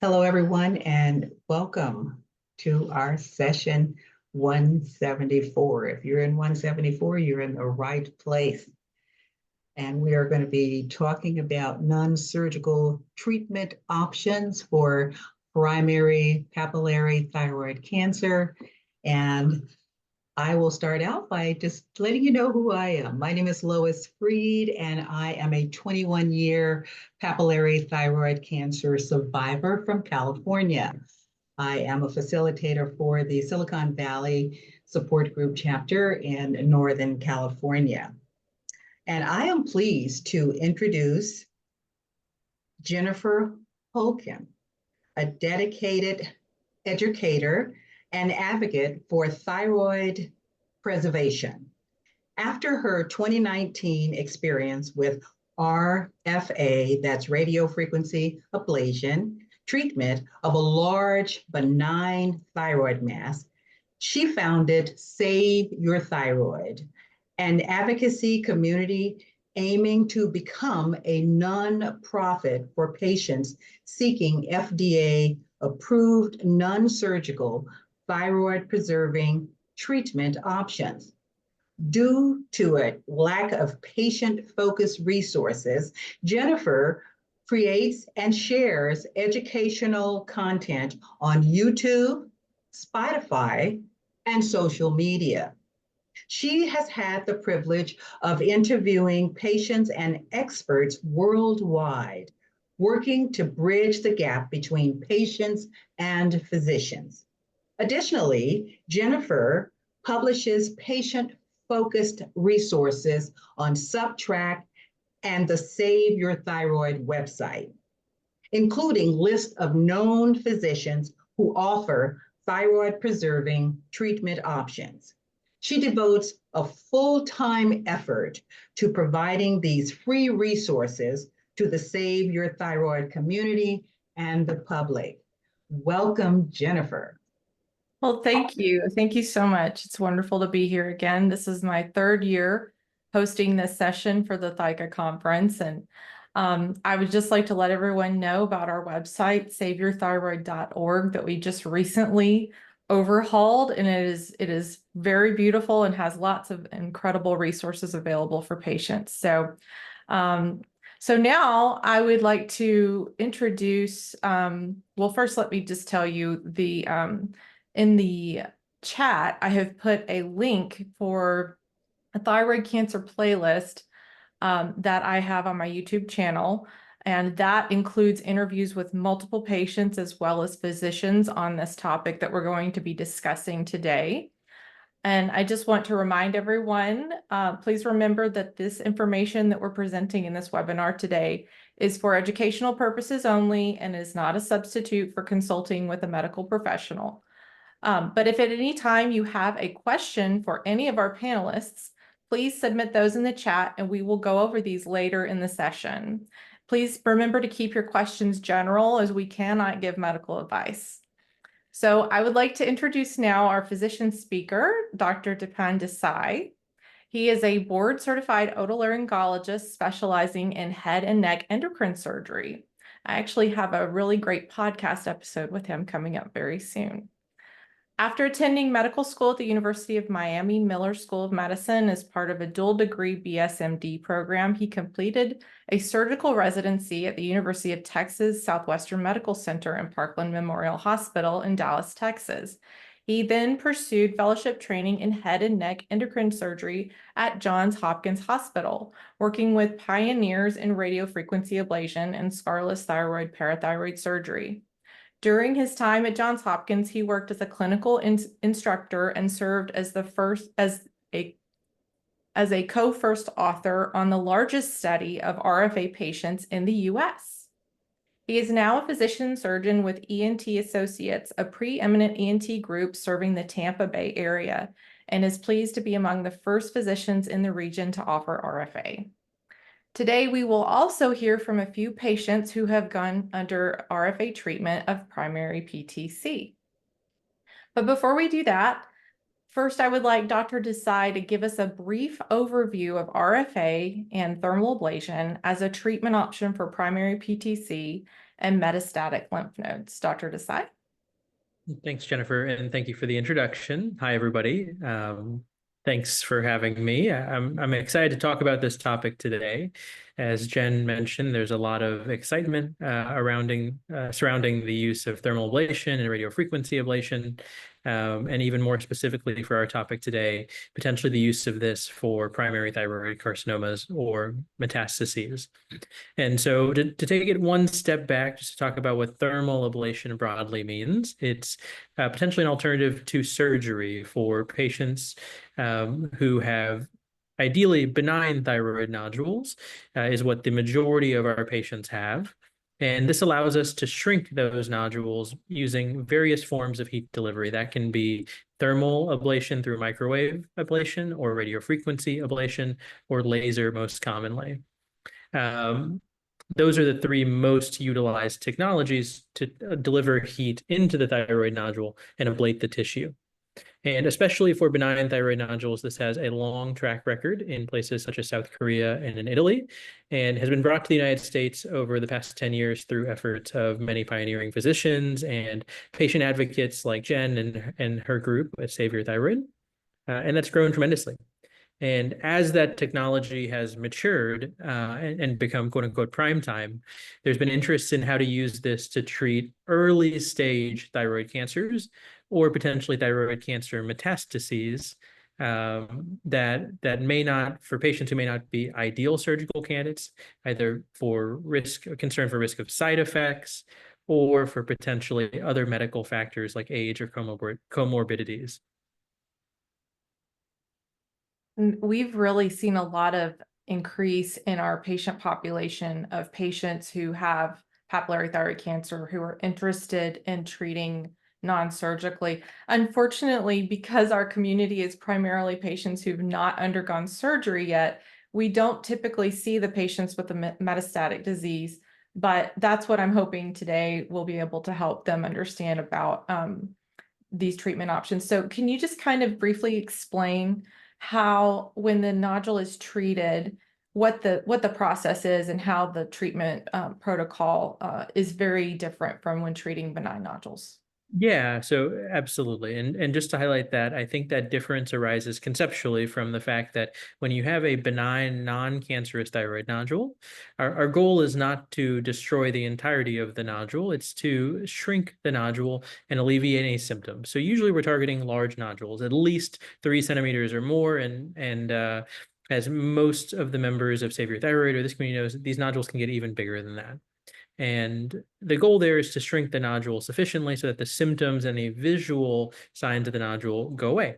Hello, everyone, and welcome to our session 174. If you're in 174, you're in the right place. And we are going to be talking about non-surgical treatment options for primary papillary thyroid cancer. And I will start out by just letting you know who I am. My name is Lois Freed, and I am a 21-year papillary thyroid cancer survivor from California. I am a facilitator for the Silicon Valley Support Group chapter in Northern California. And I am pleased to introduce Jennifer Holkem, a dedicated educator and advocate for thyroid preservation. After her 2019 experience with RFA, that's radiofrequency ablation, treatment of a large benign thyroid mass, she founded Save Your Thyroid, an advocacy community aiming to become a nonprofit for patients seeking FDA-approved non-surgical thyroid preserving treatment options. Due to a lack of patient-focused resources, Jennifer creates and shares educational content on YouTube, Spotify, and social media. She has had the privilege of interviewing patients and experts worldwide, working to bridge the gap between patients and physicians. Additionally, Jennifer publishes patient-focused resources on Subtract and the Save Your Thyroid website, including lists of known physicians who offer thyroid-preserving treatment options. She devotes a full-time effort to providing these free resources to the Save Your Thyroid community and the public. Welcome, Jennifer. Well, thank you. Thank you so much. It's wonderful to be here again. This is my third year hosting this session for the ThyCa conference. And I would just like to let everyone know about our website, saveyourthyroid.org, that we just recently overhauled, and it is very beautiful and has lots of incredible resources available for patients. So now I would like to introduce, well, first let me just tell you in the chat, I have put a link for a thyroid cancer playlist that I have on my YouTube channel. And that includes interviews with multiple patients as well as physicians on this topic that we're going to be discussing today. And I just want to remind everyone, please remember that this information that we're presenting in this webinar today is for educational purposes only and is not a substitute for consulting with a medical professional. But if at any time you have a question for any of our panelists, please submit those in the chat and we will go over these later in the session. Please remember to keep your questions general, as we cannot give medical advice. So I would like to introduce now our physician speaker, Dr. Dipan Desai. He is a board-certified otolaryngologist specializing in head and neck endocrine surgery. I actually have a really great podcast episode with him coming up very soon. After attending medical school at the University of Miami Miller School of Medicine as part of a dual degree BSMD program, he completed a surgical residency at the University of Texas Southwestern Medical Center and Parkland Memorial Hospital in Dallas, Texas. He then pursued fellowship training in head and neck endocrine surgery at Johns Hopkins Hospital, working with pioneers in radiofrequency ablation and scarless thyroid parathyroid surgery. During his time at Johns Hopkins, he worked as a clinical instructor and served as a co-first author on the largest study of RFA patients in the U.S. He is now a physician surgeon with ENT Associates, a preeminent ENT group serving the Tampa Bay area, and is pleased to be among the first physicians in the region to offer RFA. Today, we will also hear from a few patients who have gone under RFA treatment of primary PTC. But before we do that, first, I would like Dr. Desai to give us a brief overview of RFA and thermal ablation as a treatment option for primary PTC and metastatic lymph nodes. Dr. Desai? Thanks, Jennifer, and thank you for the introduction. Hi, everybody. Thanks for having me. I'm excited to talk about this topic today. As Jen mentioned, there's a lot of excitement surrounding the use of thermal ablation and radiofrequency ablation, and even more specifically for our topic today, potentially the use of this for primary thyroid carcinomas or metastases. And so to take it one step back, just to talk about what thermal ablation broadly means, it's potentially an alternative to surgery for patients who have ideally benign thyroid nodules, is what the majority of our patients have. And this allows us to shrink those nodules using various forms of heat delivery. That can be thermal ablation through microwave ablation or radiofrequency ablation or laser most commonly. Those are the three most utilized technologies to deliver heat into the thyroid nodule and ablate the tissue. And especially for benign thyroid nodules, this has a long track record in places such as South Korea and in Italy, and has been brought to the United States over the past 10 years through efforts of many pioneering physicians and patient advocates like Jen and her group at Save Your Thyroid. And that's grown tremendously. And as that technology has matured and become quote unquote prime time, there's been interest in how to use this to treat early stage thyroid cancers or potentially thyroid cancer metastases that may not, for patients who may not be ideal surgical candidates, either for concern for risk of side effects or for potentially other medical factors like age or comorbidities. We've really seen a lot of increase in our patient population of patients who have papillary thyroid cancer who are interested in treating non-surgically. Unfortunately, because our community is primarily patients who've not undergone surgery yet, we don't typically see the patients with the metastatic disease, but that's what I'm hoping today we'll be able to help them understand about these treatment options. So can you just kind of briefly explain how, when the nodule is treated, what the process is and how the treatment protocol is very different from when treating benign nodules? Yeah, so absolutely. And just to highlight that, I think that difference arises conceptually from the fact that when you have a benign, non-cancerous thyroid nodule, our goal is not to destroy the entirety of the nodule, it's to shrink the nodule and alleviate any symptoms. So usually we're targeting large nodules, at least 3 centimeters or more, and as most of the members of Save Your Thyroid or this community knows, these nodules can get even bigger than that. And the goal there is to shrink the nodule sufficiently so that the symptoms and the visual signs of the nodule go away.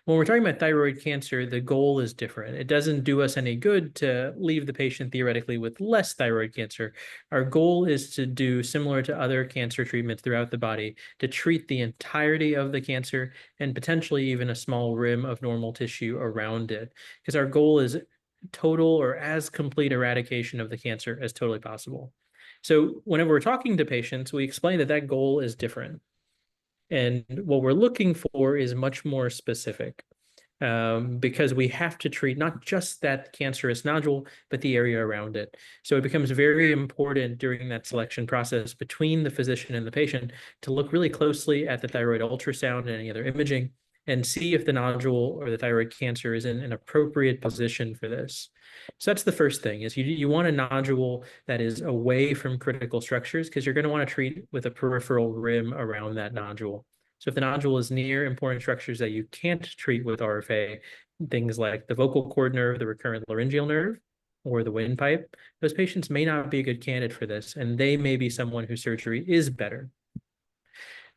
When we're talking about thyroid cancer, the goal is different. It doesn't do us any good to leave the patient theoretically with less thyroid cancer. Our goal is to do similar to other cancer treatments throughout the body, to treat the entirety of the cancer and potentially even a small rim of normal tissue around it, because our goal is total or as complete eradication of the cancer as totally possible. So whenever we're talking to patients, we explain that that goal is different. And what we're looking for is much more specific because we have to treat not just that cancerous nodule, but the area around it. So it becomes very important during that selection process between the physician and the patient to look really closely at the thyroid ultrasound and any other imaging and see if the nodule or the thyroid cancer is in an appropriate position for this. So that's the first thing, is you want a nodule that is away from critical structures because you're going to want to treat with a peripheral rim around that nodule. So if the nodule is near important structures that you can't treat with RFA, things like the vocal cord nerve, the recurrent laryngeal nerve, or the windpipe, those patients may not be a good candidate for this, and they may be someone whose surgery is better.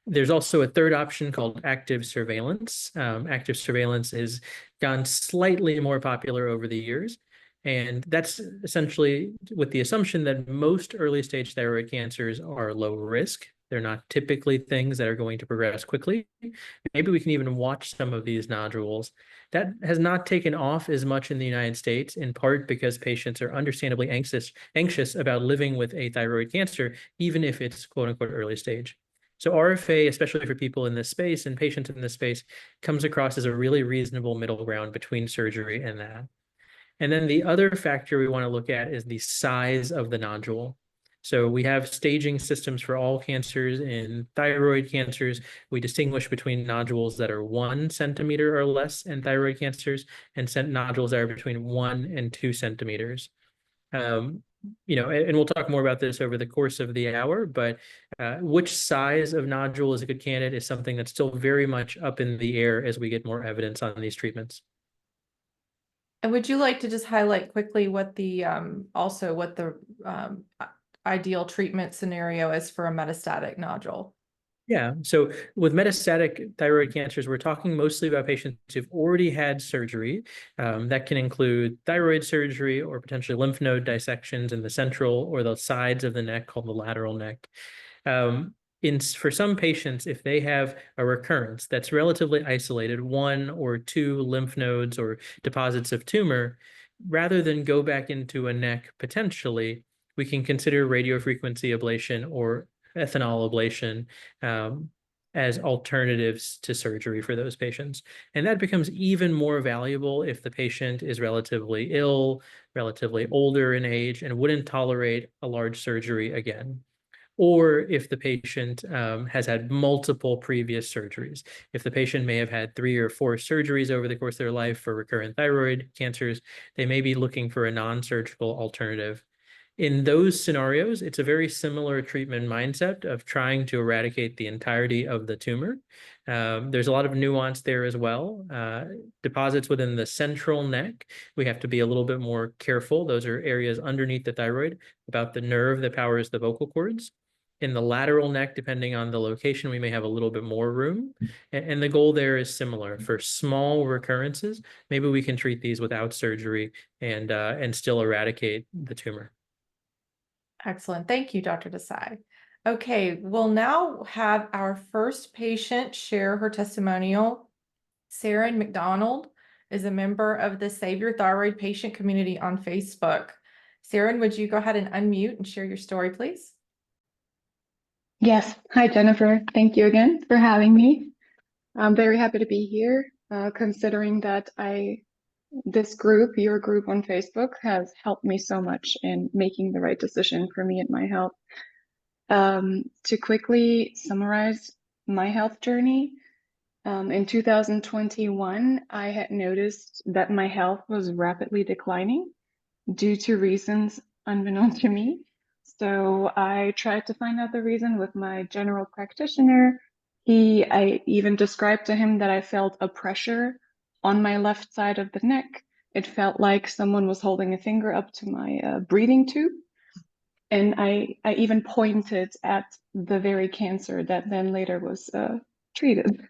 There's also a third option called active surveillance. Active surveillance has gone slightly more popular over the years. And that's essentially with the assumption that most early stage thyroid cancers are low risk. They're not typically things that are going to progress quickly. Maybe we can even watch some of these nodules. That has not taken off as much in the United States, in part because patients are understandably anxious about living with a thyroid cancer, even if it's quote unquote early stage. So RFA, especially for people in this space and patients in this space, comes across as a really reasonable middle ground between surgery and that. And then the other factor we want to look at is the size of the nodule. So we have staging systems for all cancers. In thyroid cancers, we distinguish between nodules that are 1 centimeter or less in thyroid cancers and nodules that are between 1 and 2 centimeters. And we'll talk more about this over the course of the hour, but which size of nodule is a good candidate is something that's still very much up in the air as we get more evidence on these treatments. And would you like to just highlight quickly what the ideal treatment scenario is for a metastatic nodule? Yeah, so with metastatic thyroid cancers, we're talking mostly about patients who've already had surgery. That can include thyroid surgery or potentially lymph node dissections in the central or the sides of the neck called the lateral neck. For some patients, if they have a recurrence that's relatively isolated, 1 or 2 lymph nodes or deposits of tumor, rather than go back into a neck potentially, we can consider radiofrequency ablation or ethanol ablation as alternatives to surgery for those patients. And that becomes even more valuable if the patient is relatively ill, relatively older in age, and wouldn't tolerate a large surgery again. Or if the patient has had multiple previous surgeries. If the patient may have had 3 or 4 surgeries over the course of their life for recurrent thyroid cancers, they may be looking for a non-surgical alternative. In those scenarios, it's a very similar treatment mindset of trying to eradicate the entirety of the tumor. There's a lot of nuance there as well. Deposits within the central neck, we have to be a little bit more careful. Those are areas underneath the thyroid about the nerve that powers the vocal cords. In the lateral neck, depending on the location, we may have a little bit more room. And the goal there is similar. For small recurrences, maybe we can treat these without surgery and still eradicate the tumor. Excellent. Thank you, Dr. Desai. Okay, we'll now have our first patient share her testimonial. Sarah McDonald is a member of the Save Your Thyroid patient community on Facebook. Sarah, would you go ahead and unmute and share your story, please? Yes. Hi, Jennifer. Thank you again for having me. I'm very happy to be here, considering that this group, your group on Facebook, has helped me so much in making the right decision for me and my health. To quickly summarize my health journey, in 2021, I had noticed that my health was rapidly declining due to reasons unbeknown to me. So I tried to find out the reason with my general practitioner. I even described to him that I felt a pressure on my left side of the neck. It felt like someone was holding a finger up to my breathing tube. And I even pointed at the very cancer that then later was treated.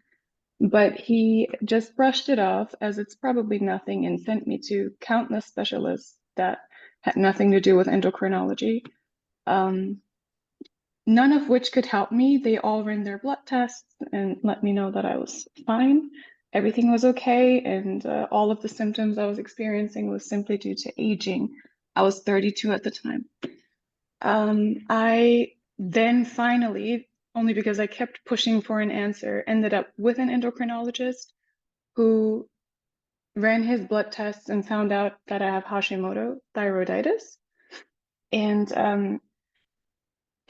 But he just brushed it off as it's probably nothing and sent me to countless specialists that had nothing to do with endocrinology. None of which could help me. They all ran their blood tests and let me know that I was fine. Everything was okay, and all of the symptoms I was experiencing was simply due to aging. I was 32 at the time. I then finally, only because I kept pushing for an answer, ended up with an endocrinologist who ran his blood tests and found out that I have Hashimoto thyroiditis. And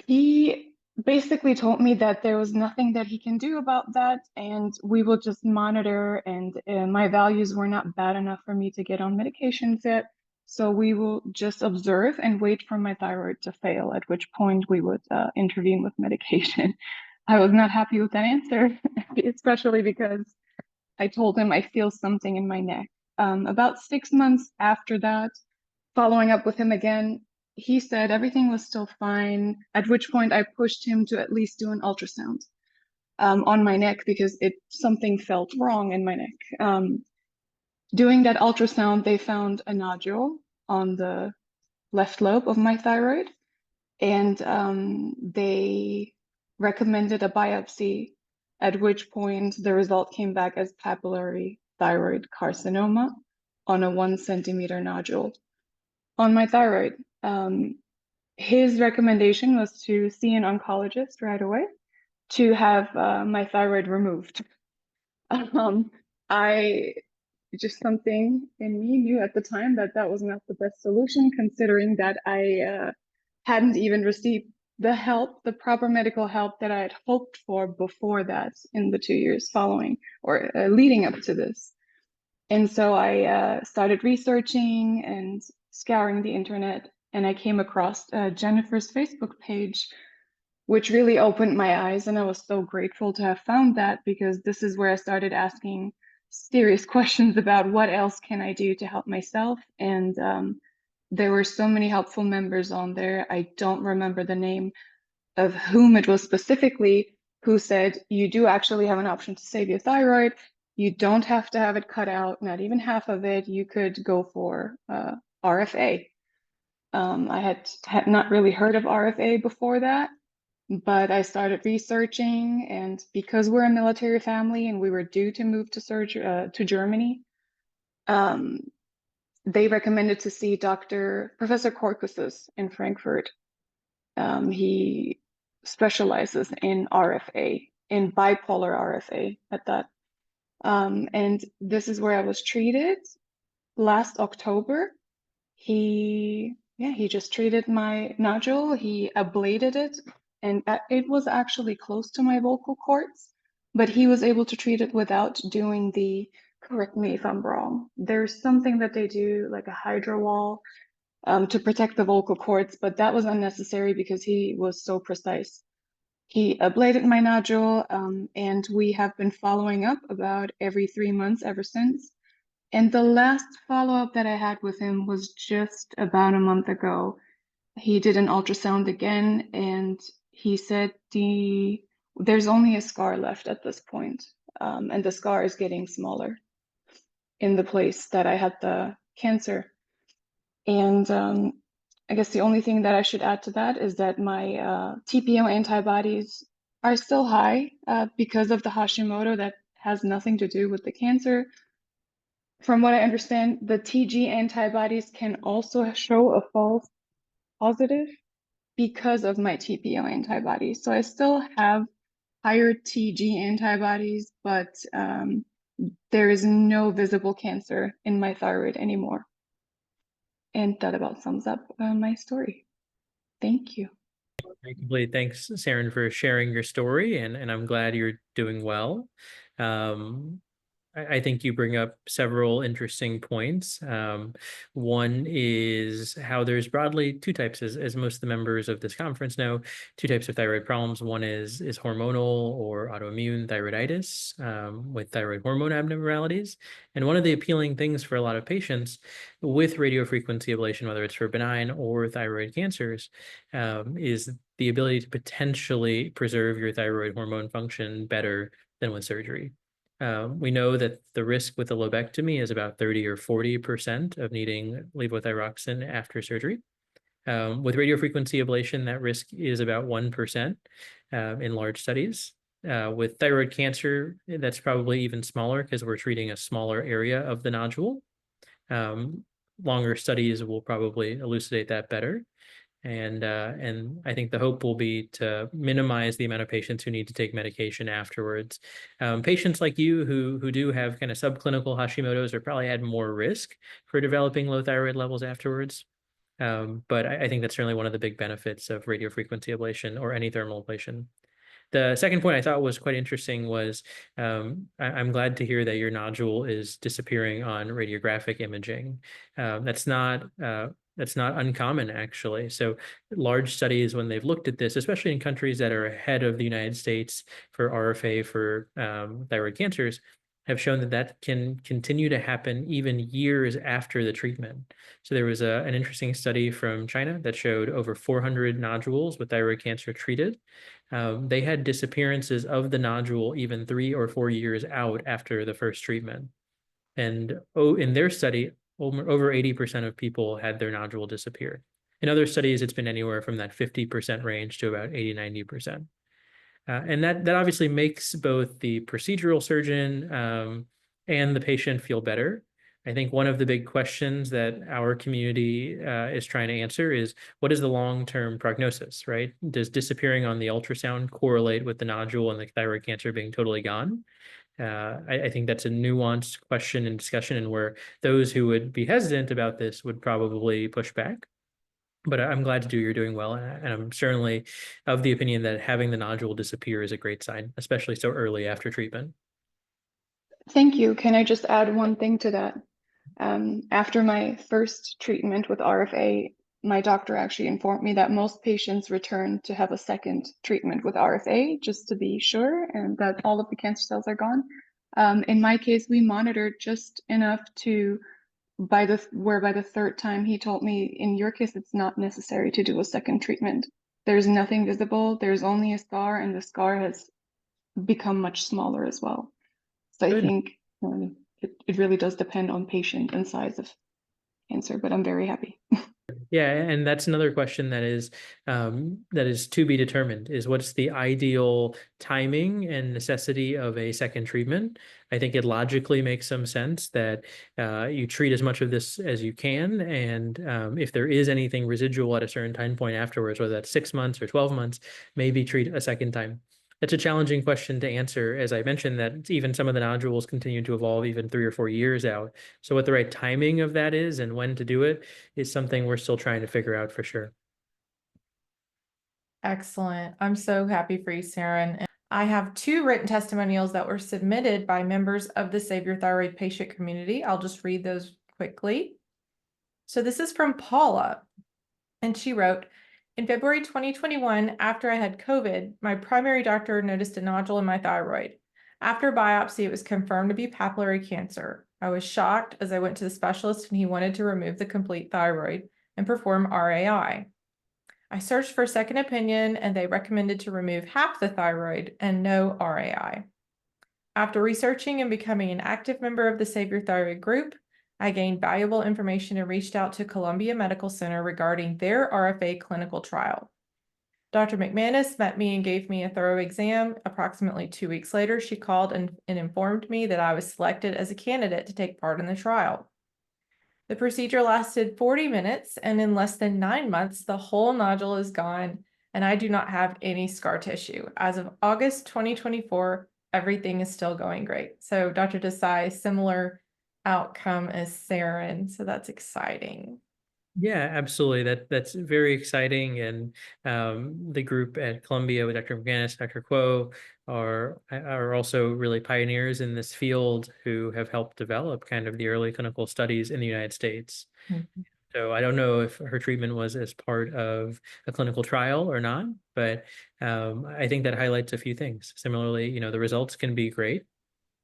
he basically told me that there was nothing that he can do about that, and we will just monitor, and my values were not bad enough for me to get on medications yet. So we will just observe and wait for my thyroid to fail, at which point we would intervene with medication. I was not happy with that answer, especially because I told him I feel something in my neck. About 6 months after that, following up with him again, he said everything was still fine, at which point I pushed him to at least do an ultrasound on my neck because something felt wrong in my neck. Doing that ultrasound, they found a nodule on the left lobe of my thyroid, and they recommended a biopsy, at which point the result came back as papillary thyroid carcinoma on a 1 centimeter nodule on my thyroid. His recommendation was to see an oncologist right away to have my thyroid removed. I just something in me knew at the time that that was not the best solution, considering that I hadn't even received the help, the proper medical help that I had hoped for before that in the 2 years following or leading up to this. And so I started researching and scouring the internet, and I came across Jennifer's Facebook page, which really opened my eyes. And I was so grateful to have found that, because this is where I started asking serious questions about what else can I do to help myself. And there were so many helpful members on there. I don't remember the name of whom it was specifically, who said, you do actually have an option to save your thyroid. You don't have to have it cut out, not even half of it. You could go for RFA. I had not really heard of RFA before that, but I started researching, and because we're a military family and we were due to move to Germany, they recommended to see Professor Corcuses in Frankfurt. He specializes in RFA, in bipolar RFA at that. And this is where I was treated last October. He just treated my nodule. He ablated it, and it was actually close to my vocal cords, but he was able to treat it without doing correct me if I'm wrong, there's something that they do, like a hydro wall, to protect the vocal cords, but that was unnecessary because he was so precise. He ablated my nodule, and we have been following up about every 3 months ever since. And the last follow-up that I had with him was just about a month ago. He did an ultrasound again, and he said there's only a scar left at this point, and the scar is getting smaller in the place that I had the cancer. And I guess the only thing that I should add to that is that my TPO antibodies are still high because of the Hashimoto. That has nothing to do with the cancer. From what I understand, the TG antibodies can also show a false positive because of my TPO antibodies. So I still have higher TG antibodies, but there is no visible cancer in my thyroid anymore. And that about sums up my story. Thank you. Completely. Thanks, Saren, for sharing your story, and I'm glad you're doing well. I think you bring up several interesting points. One is how there's broadly two types, as most of the members of this conference know, two types of thyroid problems. One is hormonal or autoimmune thyroiditis with thyroid hormone abnormalities. And one of the appealing things for a lot of patients with radiofrequency ablation, whether it's for benign or thyroid cancers, is the ability to potentially preserve your thyroid hormone function better than with surgery. We know that the risk with a lobectomy is about 30 or 40% of needing levothyroxine after surgery. With radiofrequency ablation, that risk is about 1% in large studies. With thyroid cancer, that's probably even smaller because we're treating a smaller area of the nodule. Longer studies will probably elucidate that better. And I think the hope will be to minimize the amount of patients who need to take medication afterwards. Patients like you who do have kind of subclinical Hashimoto's are probably at more risk for developing low thyroid levels afterwards. But I think that's certainly one of the big benefits of radiofrequency ablation or any thermal ablation. The second point I thought was quite interesting was I'm glad to hear that your nodule is disappearing on radiographic imaging. That's not uncommon, actually. So large studies, when they've looked at this, especially in countries that are ahead of the United States for RFA for thyroid cancers, have shown that can continue to happen even years after the treatment. So there was an interesting study from China that showed over 400 nodules with thyroid cancer treated. They had disappearances of the nodule even 3 or 4 years out after the first treatment. And in their study, over 80% of people had their nodule disappear. In other studies, it's been anywhere from that 50% range to about 80, 90%. And that obviously makes both the procedural surgeon and the patient feel better. I think one of the big questions that our community is trying to answer is, what is the long-term prognosis, right? Does disappearing on the ultrasound correlate with the nodule and the thyroid cancer being totally gone? I think that's a nuanced question and discussion, and where those who would be hesitant about this would probably push back. But I'm glad to do you're doing well, and I'm certainly of the opinion that having the nodule disappear is a great sign, especially so early after treatment. Thank you. Can I just add one thing to that? After my first treatment with RFA, my doctor actually informed me that most patients return to have a second treatment with RFA just to be sure and that all of the cancer cells are gone. In my case, we monitored just enough to by the third time he told me, in your case, it's not necessary to do a second treatment. There's nothing visible. There's only a scar, and the scar has become much smaller as well. So I think it really does depend on patient and size of cancer, but I'm very happy. Yeah, and that's another question that is to be determined, is what's the ideal timing and necessity of a second treatment. I think it logically makes some sense that you treat as much of this as you can, and if there is anything residual at a certain time point afterwards, whether that's 6 months or 12 months, maybe treat a second time. It's a challenging question to answer, as I mentioned, that even some of the nodules continue to evolve even 3 or 4 years out. So what the right timing of that is and when to do it is something we're still trying to figure out for sure. Excellent. I'm so happy for you, Saren. And I have 2 written testimonials that were submitted by members of the Save Your Thyroid patient community. I'll just read those quickly. So this is from Paula, and she wrote, in February 2021, after I had COVID, my primary doctor noticed a nodule in my thyroid. After biopsy, it was confirmed to be papillary cancer. I was shocked as I went to the specialist and he wanted to remove the complete thyroid and perform RAI. I searched for a second opinion and they recommended to remove half the thyroid and no RAI. After researching and becoming an active member of the Save Your Thyroid group, I gained valuable information and reached out to Columbia Medical Center regarding their RFA clinical trial. Dr. McManus met me and gave me a thorough exam. Approximately 2 weeks later, she called and informed me that I was selected as a candidate to take part in the trial. The procedure lasted 40 minutes, and in less than 9 months, the whole nodule is gone, and I do not have any scar tissue. As of August 2024, everything is still going great. So Dr. Desai, similar outcome as Saren, so that's exciting. Yeah, absolutely. That's very exciting, and the group at Columbia with Dr. McManus, Dr. Kuo are also really pioneers in this field who have helped develop kind of the early clinical studies in the United States. Mm-hmm. So I don't know if her treatment was as part of a clinical trial or not, but I think that highlights a few things. Similarly, the results can be great.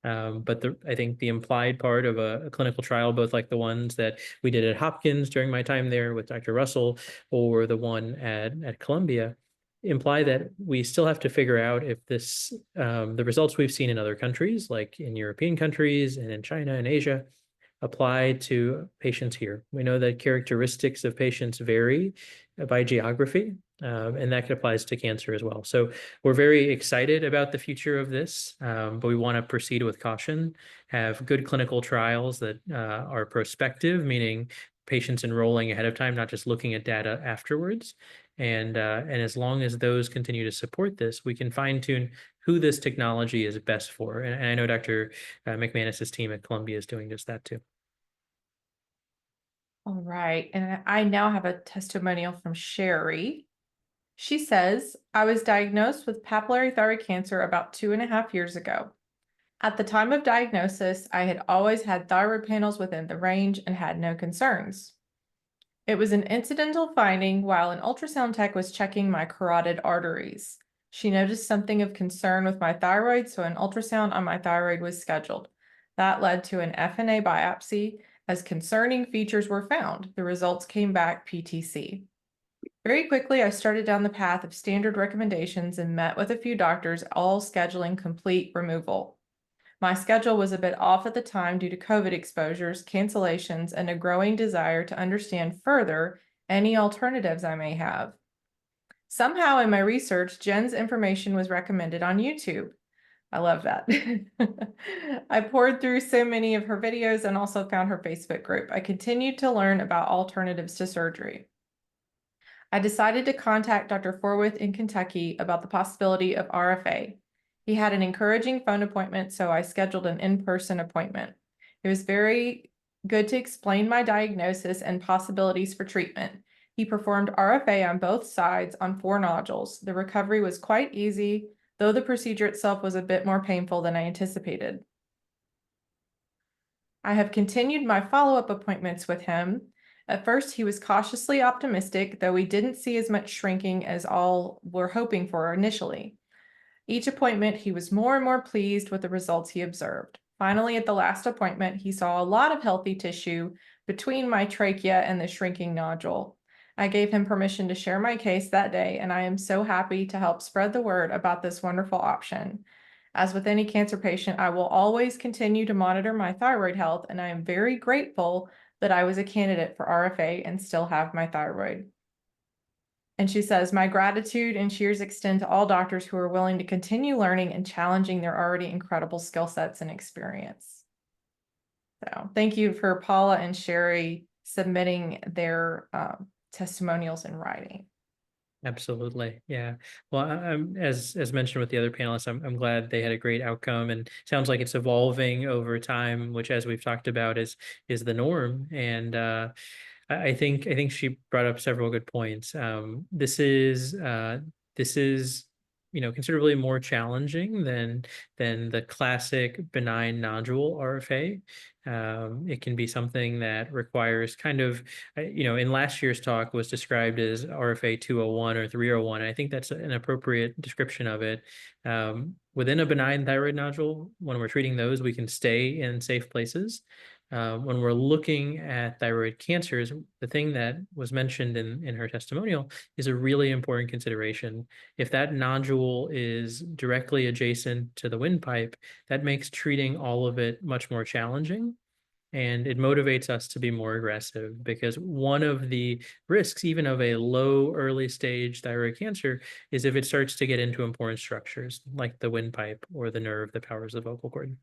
But I think the implied part of a clinical trial, both like the ones that we did at Hopkins during my time there with Dr. Russell, or the one at Columbia, imply that we still have to figure out if the results we've seen in other countries, like in European countries and in China and Asia, apply to patients here. We know that characteristics of patients vary by geography, and that applies to cancer as well. So we're very excited about the future of this, but we want to proceed with caution, have good clinical trials that are prospective, meaning patients enrolling ahead of time, not just looking at data afterwards. And as long as those continue to support this, we can fine tune who this technology is best for. And I know Dr. McManus's team at Columbia is doing just that too. All right, and I now have a testimonial from Sherry. She says, I was diagnosed with papillary thyroid cancer about 2.5 years ago. At the time of diagnosis, I had always had thyroid panels within the range and had no concerns. It was an incidental finding while an ultrasound tech was checking my carotid arteries. She noticed something of concern with my thyroid, so an ultrasound on my thyroid was scheduled. That led to an FNA biopsy, as concerning features were found. The results came back PTC. Very quickly, I started down the path of standard recommendations and met with a few doctors, all scheduling complete removal. My schedule was a bit off at the time due to COVID exposures, cancellations, and a growing desire to understand further any alternatives I may have. Somehow in my research, Jen's information was recommended on YouTube. I love that. I poured through so many of her videos and also found her Facebook group. I continued to learn about alternatives to surgery. I decided to contact Dr. Forwyth in Kentucky about the possibility of RFA. He had an encouraging phone appointment, so I scheduled an in-person appointment. It was very good to explain my diagnosis and possibilities for treatment. He performed RFA on both sides on 4 nodules. The recovery was quite easy, though the procedure itself was a bit more painful than I anticipated. I have continued my follow-up appointments with him. At first, he was cautiously optimistic, though we didn't see as much shrinking as all were hoping for initially. Each appointment, he was more and more pleased with the results he observed. Finally, at the last appointment, he saw a lot of healthy tissue between my trachea and the shrinking nodule. I gave him permission to share my case that day, and I am so happy to help spread the word about this wonderful option. As with any cancer patient, I will always continue to monitor my thyroid health, and I am very grateful that I was a candidate for RFA and still have my thyroid. And she says, my gratitude and cheers extend to all doctors who are willing to continue learning and challenging their already incredible skill sets and experience. So thank you for Paula and Sherry submitting their testimonials in writing. Absolutely. Yeah. Well, as mentioned with the other panelists, I'm glad they had a great outcome, and sounds like it's evolving over time, which, as we've talked about, is the norm. And I think she brought up several good points. This is considerably more challenging than the classic benign nodule RFA. It can be something that requires kind of, in last year's talk was described as RFA 201 or 301. And I think that's an appropriate description of it. Within a benign thyroid nodule, when we're treating those, we can stay in safe places. When we're looking at thyroid cancers, the thing that was mentioned in her testimonial is a really important consideration. If that nodule is directly adjacent to the windpipe, that makes treating all of it much more challenging. And it motivates us to be more aggressive, because one of the risks, even of a low early stage thyroid cancer, is if it starts to get into important structures like the windpipe or the nerve that powers the vocal cord.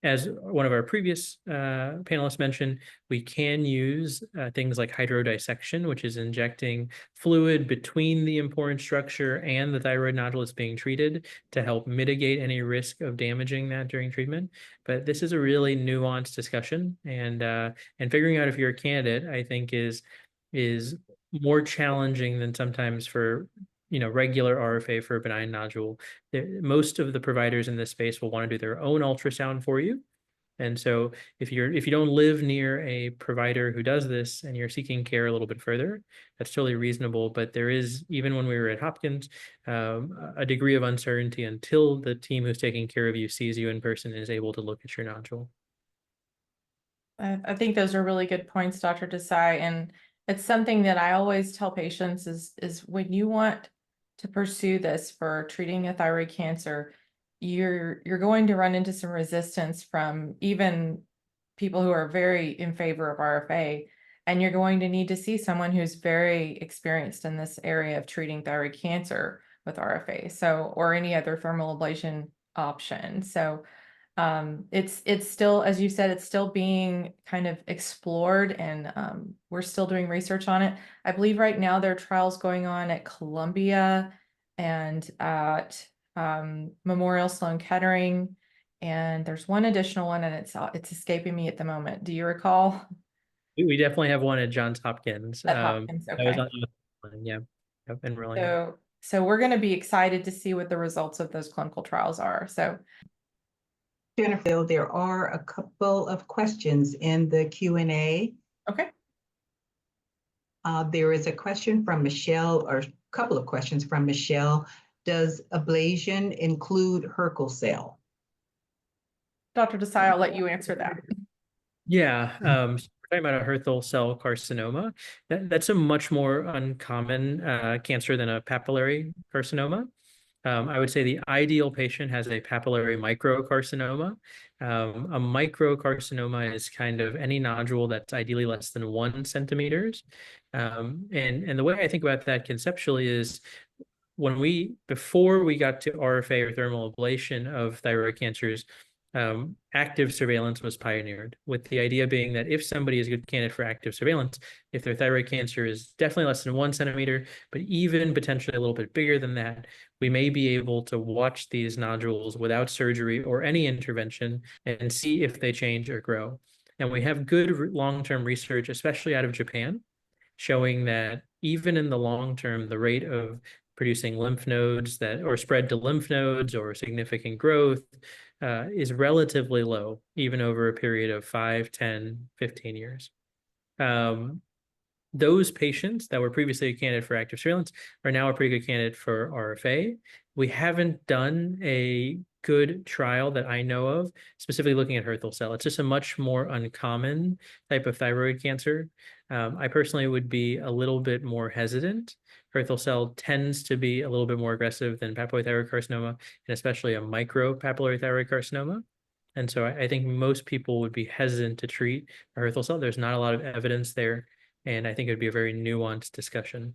As one of our previous panelists mentioned, we can use things like hydrodissection, which is injecting fluid between the important structure and the thyroid nodule that's being treated to help mitigate any risk of damaging that during treatment. But this is a really nuanced discussion, and figuring out if you're a candidate, I think, is more challenging than sometimes for regular RFA for a benign nodule. Most of the providers in this space will want to do their own ultrasound for you. And so if you don't live near a provider who does this and you're seeking care a little bit further, that's totally reasonable. But there is, even when we were at Hopkins, a degree of uncertainty until the team who's taking care of you sees you in person and is able to look at your nodule. I think those are really good points, Dr. Desai. And it's something that I always tell patients is when you want to pursue this for treating a thyroid cancer, you're going to run into some resistance from even people who are very in favor of RFA, and you're going to need to see someone who's very experienced in this area of treating thyroid cancer with RFA, or any other thermal ablation option. So it's still, as you said, it's still being kind of explored, and we're still doing research on it. I believe right now there are trials going on at Columbia and at Memorial Sloan Kettering, and there's one additional one, and it's escaping me at the moment. Do you recall? We definitely have one at Johns Hopkins. At Hopkins, okay. That was on, yeah, enrolling. So we're going to be excited to see what the results of those clinical trials are. So Jennifer, there are a couple of questions in the Q&A. Okay. There is a question from Michelle, or a couple of questions from Michelle. Does ablation include Hurkel cell? Dr. Desai, I'll let you answer that. Yeah, we're talking about a Hurkel cell carcinoma. That's a much more uncommon cancer than a papillary carcinoma. I would say the ideal patient has a papillary microcarcinoma. A microcarcinoma is kind of any nodule that's ideally less than 1 centimeter. And the way I think about that conceptually is before we got to RFA or thermal ablation of thyroid cancers, active surveillance was pioneered, with the idea being that if somebody is a good candidate for active surveillance, if their thyroid cancer is definitely less than 1 centimeter, but even potentially a little bit bigger than that, we may be able to watch these nodules without surgery or any intervention and see if they change or grow. And we have good long-term research, especially out of Japan, showing that even in the long term, the rate of producing lymph nodes that or spread to lymph nodes or significant growth is relatively low, even over a period of 5, 10, 15 years. Those patients that were previously a candidate for active surveillance are now a pretty good candidate for RFA. We haven't done a good trial that I know of, specifically looking at Hürthle cell. It's just a much more uncommon type of thyroid cancer. I personally would be a little bit more hesitant. Hürthle cell tends to be a little bit more aggressive than papillary thyroid carcinoma, and especially a micro papillary thyroid carcinoma. And so I think most people would be hesitant to treat a Hürthle cell. There's not a lot of evidence there, and I think it would be a very nuanced discussion.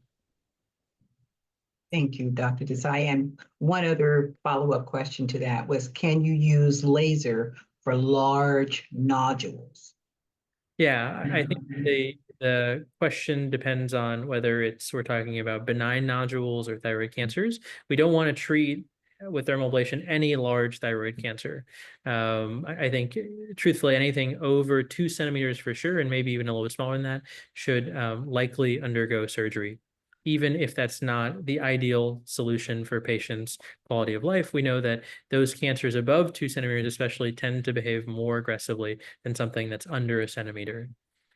Thank you, Dr. Desai. And one other follow-up question to that was, can you use laser for large nodules? Yeah, I think the question depends on whether we're talking about benign nodules or thyroid cancers. We don't want to treat with thermal ablation any large thyroid cancer. I think, truthfully, anything over 2 centimeters for sure, and maybe even a little bit smaller than that, should likely undergo surgery. Even if that's not the ideal solution for patients' quality of life, we know that those cancers above 2 centimeters especially tend to behave more aggressively than something that's under 1 centimeter.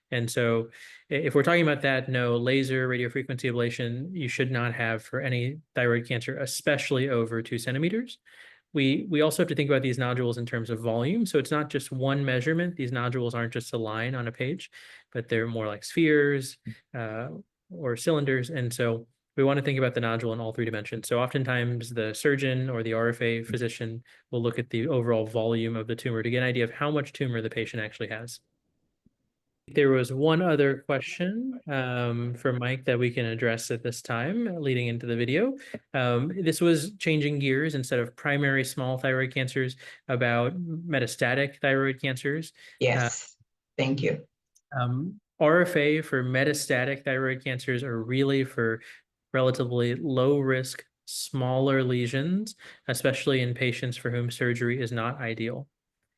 And so if we're talking about that, no, laser radiofrequency ablation, you should not have for any thyroid cancer, especially over 2 centimeters. We also have to think about these nodules in terms of volume. So it's not just one measurement. These nodules aren't just a line on a page, but they're more like spheres or cylinders. And so we want to think about the nodule in all 3 dimensions. So oftentimes the surgeon or the RFA physician will look at the overall volume of the tumor to get an idea of how much tumor the patient actually has. There was one other question for Mike that we can address at this time, leading into the video. This was changing gears instead of primary small thyroid cancers, about metastatic thyroid cancers. Yes, thank you. RFA for metastatic thyroid cancers are really for relatively low risk, smaller lesions, especially in patients for whom surgery is not ideal.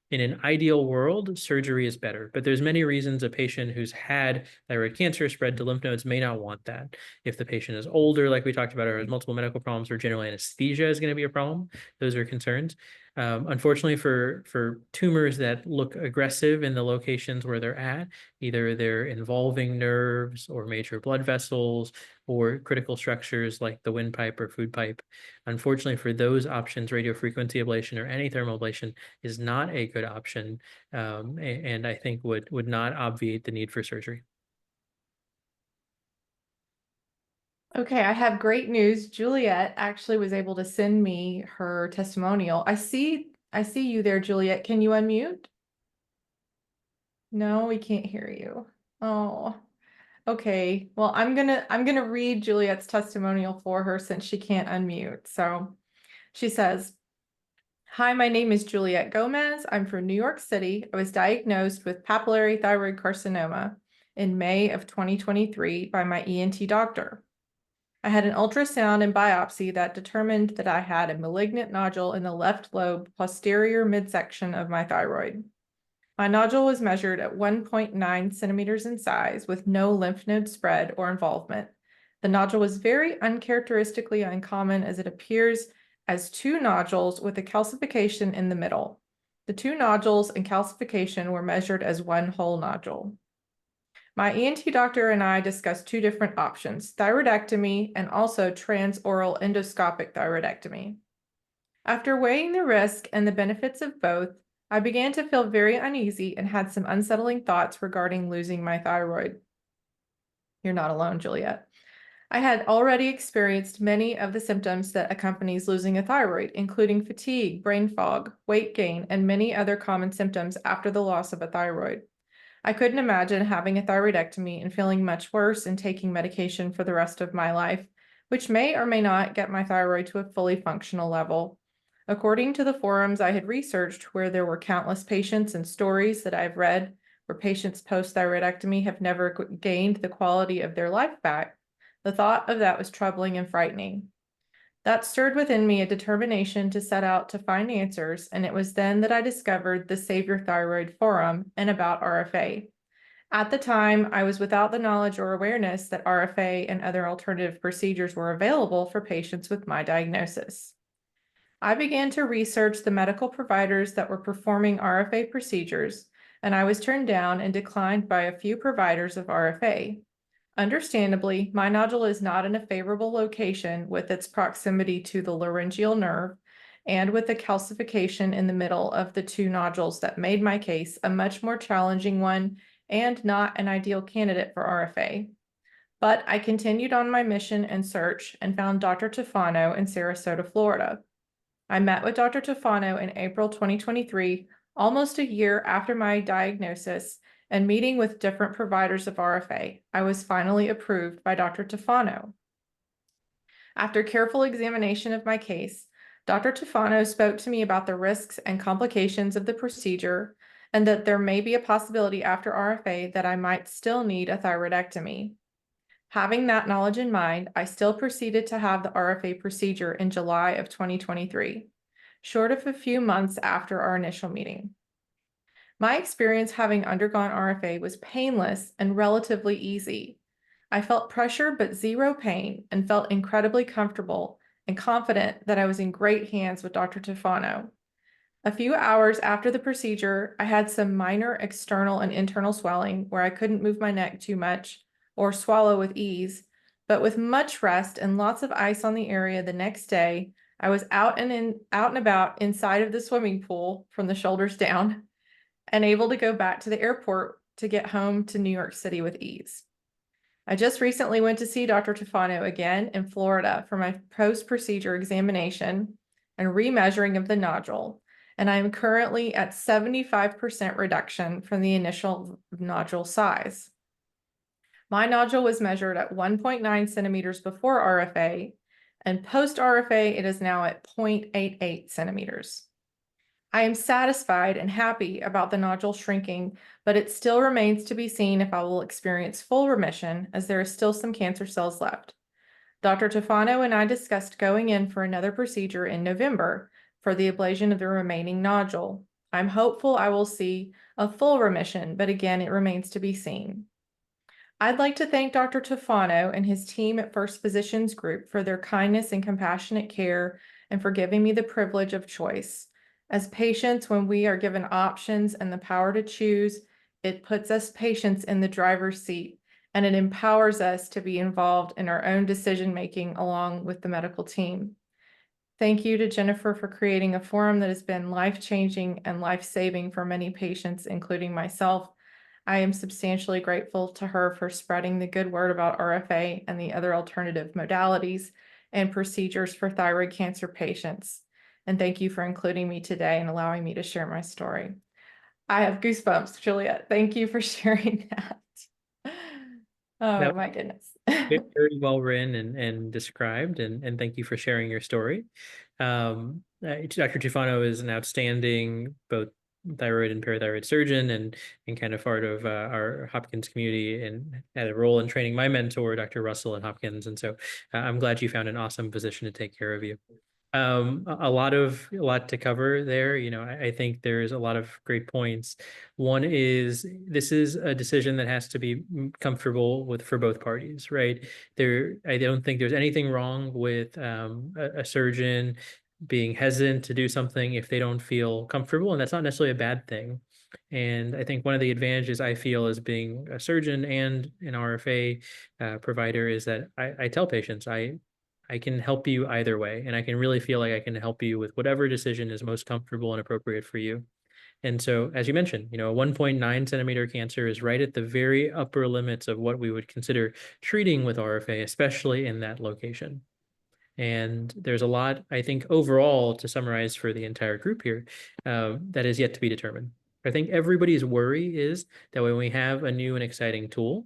In an ideal world, surgery is better, but there's many reasons a patient who's had thyroid cancer spread to lymph nodes may not want that. If the patient is older, like we talked about, or has multiple medical problems, or general anesthesia is going to be a problem, those are concerns. Unfortunately, for tumors that look aggressive in the locations where they're at, either they're involving nerves or major blood vessels or critical structures like the windpipe or food pipe, unfortunately for those options, radiofrequency ablation or any thermal ablation is not a good option, and I think would not obviate the need for surgery. Okay, I have great news. Juliet actually was able to send me her testimonial. I see you there, Juliet. Can you unmute? No, we can't hear you. Oh, okay. Well, I'm gonna read Juliet's testimonial for her since she can't unmute. So she says, "Hi, my name is Juliet Gomez. I'm from New York City. I was diagnosed with papillary thyroid carcinoma in May of 2023 by my ENT doctor. I had an ultrasound and biopsy that determined that I had a malignant nodule in the left lobe posterior midsection of my thyroid. My nodule was measured at 1.9 centimeters in size with no lymph node spread or involvement. The nodule was very uncharacteristically uncommon as it appears as 2 nodules with a calcification in the middle. The 2 nodules and calcification were measured as 1 whole nodule. My ENT doctor and I discussed 2 different options, thyroidectomy and also transoral endoscopic thyroidectomy. After weighing the risk and the benefits of both, I began to feel very uneasy and had some unsettling thoughts regarding losing my thyroid." You're not alone, Juliet. "I had already experienced many of the symptoms that accompanies losing a thyroid, including fatigue, brain fog, weight gain, and many other common symptoms after the loss of a thyroid. I couldn't imagine having a thyroidectomy and feeling much worse and taking medication for the rest of my life, which may or may not get my thyroid to a fully functional level. According to the forums I had researched, where there were countless patients and stories that I've read where patients post-thyroidectomy have never gained the quality of their life back, the thought of that was troubling and frightening. That stirred within me a determination to set out to find answers, and it was then that I discovered the Save Your Thyroid Forum and about RFA. At the time, I was without the knowledge or awareness that RFA and other alternative procedures were available for patients with my diagnosis. I began to research the medical providers that were performing RFA procedures, and I was turned down and declined by a few providers of RFA. Understandably, my nodule is not in a favorable location with its proximity to the laryngeal nerve and with the calcification in the middle of the two nodules that made my case a much more challenging one and not an ideal candidate for RFA. But I continued on my mission and search and found Dr. Tufano in Sarasota, Florida. I met with Dr. Tufano in April 2023, almost a year after my diagnosis, and meeting with different providers of RFA, I was finally approved by Dr. Tufano. After careful examination of my case, Dr. Tufano spoke to me about the risks and complications of the procedure and that there may be a possibility after RFA that I might still need a thyroidectomy. Having that knowledge in mind, I still proceeded to have the RFA procedure in July of 2023, short of a few months after our initial meeting. My experience having undergone RFA was painless and relatively easy. I felt pressure but zero pain and felt incredibly comfortable and confident that I was in great hands with Dr. Tufano. A few hours after the procedure, I had some minor external and internal swelling where I couldn't move my neck too much or swallow with ease, but with much rest and lots of ice on the area the next day, I was out and about inside of the swimming pool from the shoulders down, and able to go back to the airport to get home to New York City with ease. I just recently went to see Dr. Tufano again in Florida for my post-procedure examination and remeasuring of the nodule, and I am currently at 75% reduction from the initial nodule size. My nodule was measured at 1.9 centimeters before RFA, and post-RFA it is now at 0.88 centimeters. I am satisfied and happy about the nodule shrinking, but it still remains to be seen if I will experience full remission, as there is still some cancer cells left. Dr. Tufano and I discussed going in for another procedure in November for the ablation of the remaining nodule. I'm hopeful I will see a full remission, but again, it remains to be seen. I'd like to thank Dr. Tufano and his team at First Physicians Group for their kindness and compassionate care and for giving me the privilege of choice. As patients, when we are given options and the power to choose, it puts us patients in the driver's seat, and it empowers us to be involved in our own decision-making along with the medical team. Thank you to Jennifer for creating a forum that has been life-changing and life-saving for many patients, including myself. I am substantially grateful to her for spreading the good word about RFA and the other alternative modalities and procedures for thyroid cancer patients. And thank you for including me today and allowing me to share my story. I have goosebumps, Juliet. Thank you for sharing that. Oh, my goodness. Very well written and described, and thank you for sharing your story. Dr. Tufano is an outstanding both thyroid and parathyroid surgeon and kind of part of our Hopkins community, and had a role in training my mentor, Dr. Russell at Hopkins. And so I'm glad you found an awesome position to take care of you. A lot to cover there. I think there's a lot of great points. One is, this is a decision that has to be comfortable with for both parties, right? I don't think there's anything wrong with a surgeon being hesitant to do something if they don't feel comfortable, and that's not necessarily a bad thing. And I think one of the advantages I feel as being a surgeon and an RFA provider is that I tell patients I can help you either way, and I can really feel like I can help you with whatever decision is most comfortable and appropriate for you. And so, as you mentioned, a 1.9 centimeter cancer is right at the very upper limits of what we would consider treating with RFA, especially in that location. And there's a lot, I think, overall, to summarize for the entire group here, that is yet to be determined. I think everybody's worry is that when we have a new and exciting tool,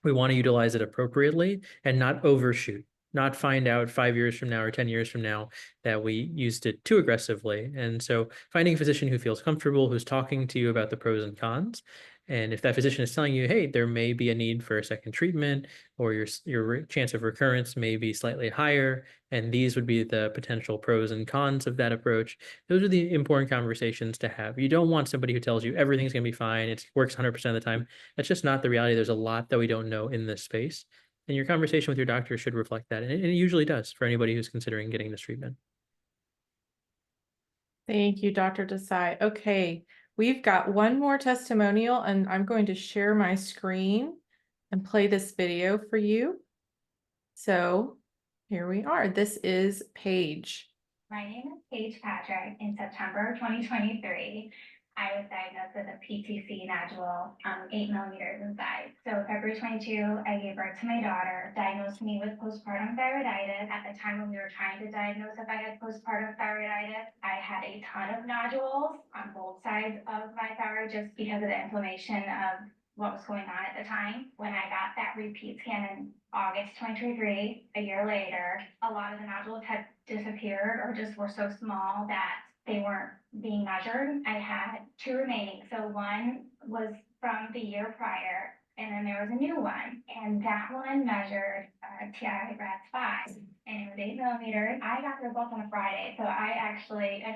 we want to utilize it appropriately and not overshoot. not find out 5 years from now or 10 years from now that we used it too aggressively. And so finding a physician who feels comfortable, who's talking to you about the pros and cons. And if that physician is telling you, hey, there may be a need for a second treatment, or your chance of recurrence may be slightly higher, and these would be the potential pros and cons of that approach, those are the important conversations to have. You don't want somebody who tells you everything's going to be fine, it works 100% of the time. That's just not the reality. There's a lot that we don't know in this space. And your conversation with your doctor should reflect that. And it usually does for anybody who's considering getting this treatment. Thank you, Dr. Desai. Okay, we've got one more testimonial, and I'm going to share my screen and play this video for you. So here we are. This is Paige. My name is Paige Patrick. In September 2023, I was diagnosed with a PTC nodule, 8 millimeters in size. So February 22, I gave birth to my daughter, diagnosed me with postpartum thyroiditis. At the time when we were trying to diagnose if I had postpartum thyroiditis, I had a ton of nodules on both sides of my thyroid just because of the inflammation of what was going on at the time. When I got that repeat scan in August 2023, a year later, a lot of the nodules had disappeared or just were so small that they weren't being measured. I had 2 remaining. So one was from the year prior, and then there was a new one. And that one measured TI RADS 5, and it was 8 millimeters. I got the results on a Friday. So I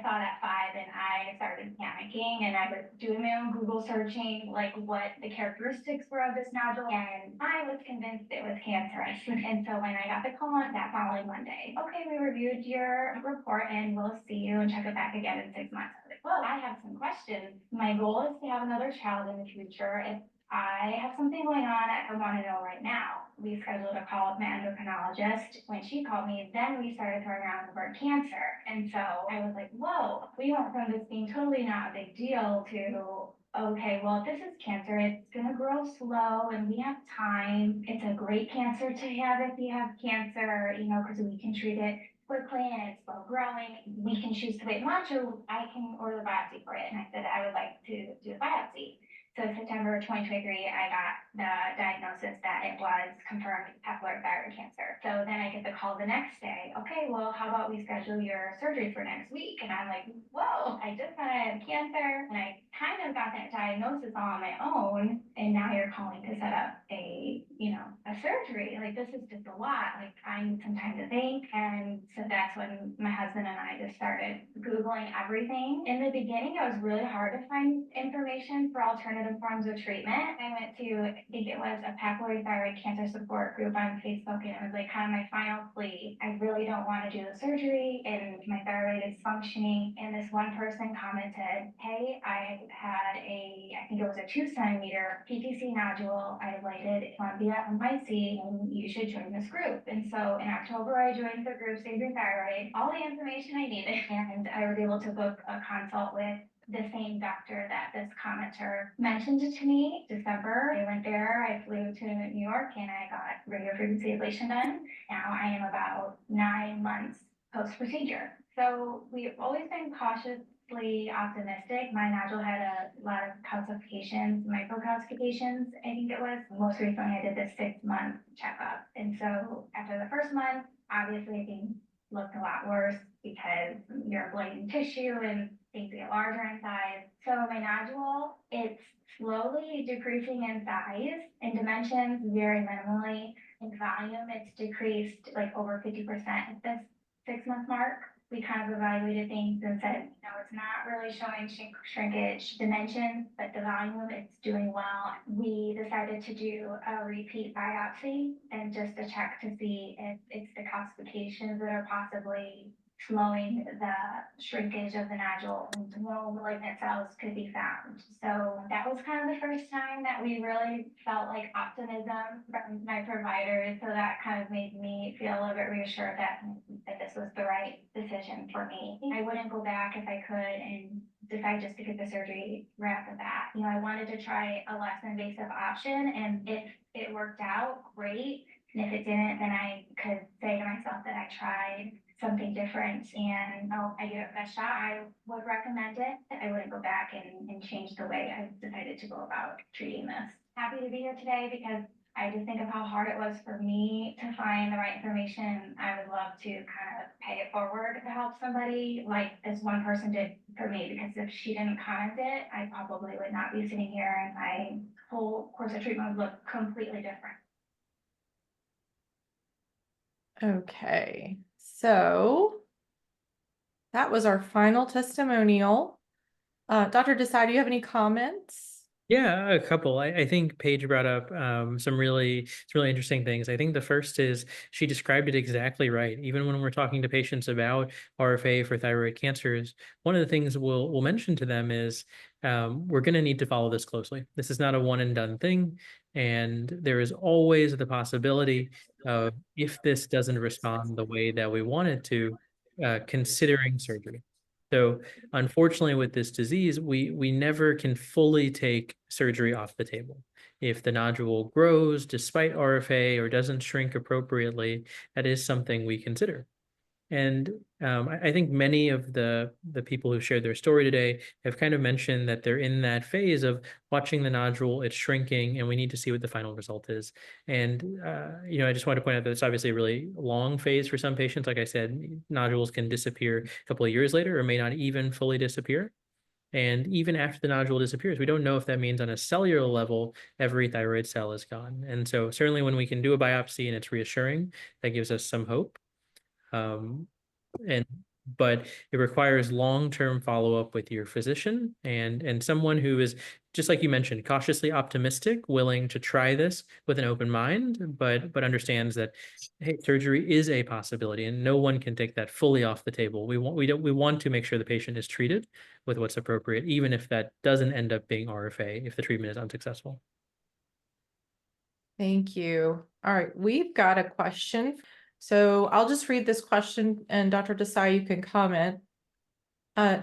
saw that 5 and I started panicking, and I was doing my own Google searching, like what the characteristics were of this nodule. And I was convinced it was cancerous. And so when I got the call on that following Monday, okay, we reviewed your report and we'll see you and check it back again in 6 months. I was like, well, I have some questions. My goal is to have another child in the future. If I have something going on I want to know right now. We scheduled a call with my endocrinologist. When she called me, then we started throwing around the word cancer. And so I was like, whoa, we went from this being totally not a big deal to, okay, well, if this is cancer, it's going to grow slow and we have time. It's a great cancer to have if you have cancer, because we can treat it quickly and it's slow growing. We can choose to wait much, or I can order the biopsy for it. And I said I would like to do a biopsy. So September 2023, I got the diagnosis that it was confirmed papillary thyroid cancer. So then I get the call the next day. Okay, well, how about we schedule your surgery for next week? And I'm like, whoa, I just thought I had cancer. And I kind of got that diagnosis all on my own. And now you're calling to set up a surgery. Like, this is just a lot. Like, I need some time to think. And so that's when my husband and I just started Googling everything. In the beginning, it was really hard to find information for alternative forms of treatment. I went to, I think it was a papillary thyroid cancer support group on Facebook, and it was like kind of my final plea. I really don't want to do the surgery, and my thyroid is functioning. And this one person commented, hey, I had I think it was a 2 centimeter PTC nodule. I ablated Columbia and Pisces, and you should join this group. And so in October, I joined the group Save Your Thyroid, all the information I needed, and I was able to book a consult with the same doctor that this commenter mentioned to me. December, I went there, I flew to New York, and I got radio frequency ablation done. Now I am about 9 months post-procedure. So we've always been cautiously optimistic. My nodule had a lot of calcifications, microcalcifications, I think it was. Most recently, I did this 6-month checkup. And so after the first month, obviously things looked a lot worse because you're ablating tissue and things get larger in size. So my nodule, it's slowly decreasing in size. In dimensions, very minimally. In volume, it's decreased like over 50% at this 6-month mark. We kind of evaluated things and said, it's not really showing shrinkage dimensions, but the volume, it's doing well. We decided to do a repeat biopsy and just to check to see if it's the calcifications that are possibly slowing the shrinkage of the nodule, and no malignant cells could be found. So that was kind of the first time that we really felt like optimism from my providers. So that kind of made me feel a little bit reassured that this was the right decision for me. I wouldn't go back if I could and decide just to get the surgery right after that. I wanted to try a less invasive option, and if it worked out, great. And if it didn't, then I could say to myself that I tried something different and I give it a shot. I would recommend it. I wouldn't go back and change the way I decided to go about treating this. Happy to be here today because I just think of how hard it was for me to find the right information. I would love to kind of pay it forward to help somebody like this one person did for me, because if she didn't comment it, I probably would not be sitting here and my whole course of treatment would look completely different. Okay, so that was our final testimonial. Dr. Desai, do you have any comments? Yeah, a couple. I think Paige brought up some really interesting things. I think the first is she described it exactly right. Even when we're talking to patients about RFA for thyroid cancers, one of the things we'll mention to them is we're going to need to follow this closely. This is not a one and done thing, and there is always the possibility of, if this doesn't respond the way that we want it to, considering surgery. So unfortunately, with this disease, we never can fully take surgery off the table. If the nodule grows despite RFA or doesn't shrink appropriately, that is something we consider. And I think many of the people who shared their story today have kind of mentioned that they're in that phase of watching the nodule, it's shrinking, and we need to see what the final result is. And, I just want to point out that it's obviously a really long phase for some patients. Like I said, nodules can disappear a couple of years later or may not even fully disappear. And even after the nodule disappears, we don't know if that means on a cellular level, every thyroid cell is gone. And so certainly when we can do a biopsy and it's reassuring, that gives us some hope. But it requires long-term follow-up with your physician and someone who is, just like you mentioned, cautiously optimistic, willing to try this with an open mind, but understands that, hey, surgery is a possibility and no one can take that fully off the table. We want to make sure the patient is treated with what's appropriate, even if that doesn't end up being RFA, if the treatment is unsuccessful. Thank you. All right, we've got a question. So I'll just read this question, and Dr. Desai, you can comment.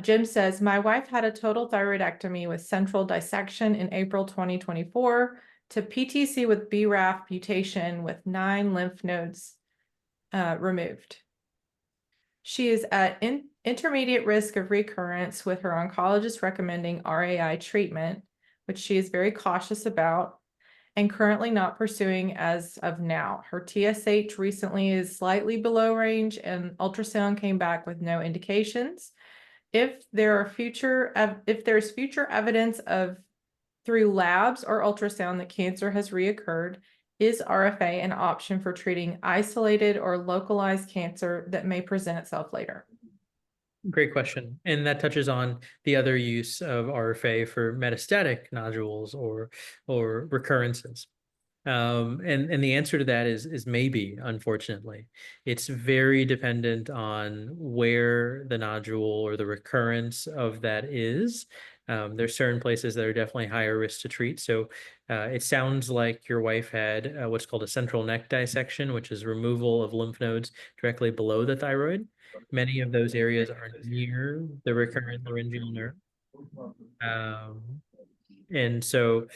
Jim says, my wife had a total thyroidectomy with central dissection in April 2024 to PTC with BRAF mutation with 9 lymph nodes removed. She is at intermediate risk of recurrence, with her oncologist recommending RAI treatment, which she is very cautious about, and currently not pursuing as of now. Her TSH recently is slightly below range, and ultrasound came back with no indications. If there's future evidence of through labs or ultrasound that cancer has reoccurred, is RFA an option for treating isolated or localized cancer that may present itself later? Great question. And that touches on the other use of RFA for metastatic nodules or recurrences. And the answer to that is maybe, unfortunately. It's very dependent on where the nodule or the recurrence of that is. There's certain places that are definitely higher risk to treat. So it sounds like your wife had what's called a central neck dissection, which is removal of lymph nodes directly below the thyroid. Many of those areas are near the recurrent laryngeal nerve. And so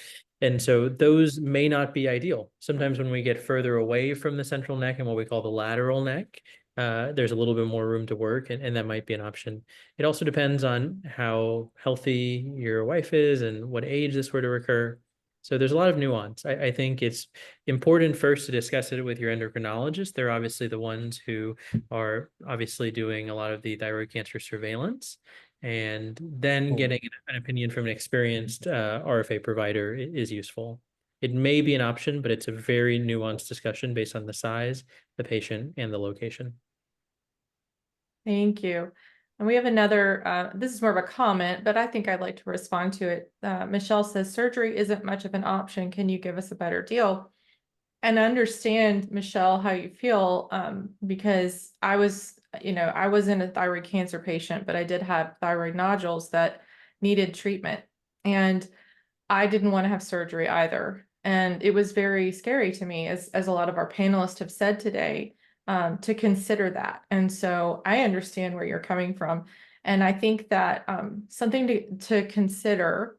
those may not be ideal. Sometimes when we get further away from the central neck and what we call the lateral neck, there's a little bit more room to work, and that might be an option. It also depends on how healthy your wife is and what age this were to recur. So there's a lot of nuance. I think it's important first to discuss it with your endocrinologist. They're obviously the ones who are obviously doing a lot of the thyroid cancer surveillance. And then getting an opinion from an experienced RFA provider is useful. It may be an option, but it's a very nuanced discussion based on the size, the patient, and the location. Thank you. And we have another, this is more of a comment, but I think I'd like to respond to it. Michelle says, surgery isn't much of an option. Can you give us a better deal? And understand, Michelle, how you feel, because I wasn't a thyroid cancer patient, but I did have thyroid nodules that needed treatment. And I didn't want to have surgery either. And it was very scary to me, as a lot of our panelists have said today, to consider that. And so I understand where you're coming from. And I think that something to consider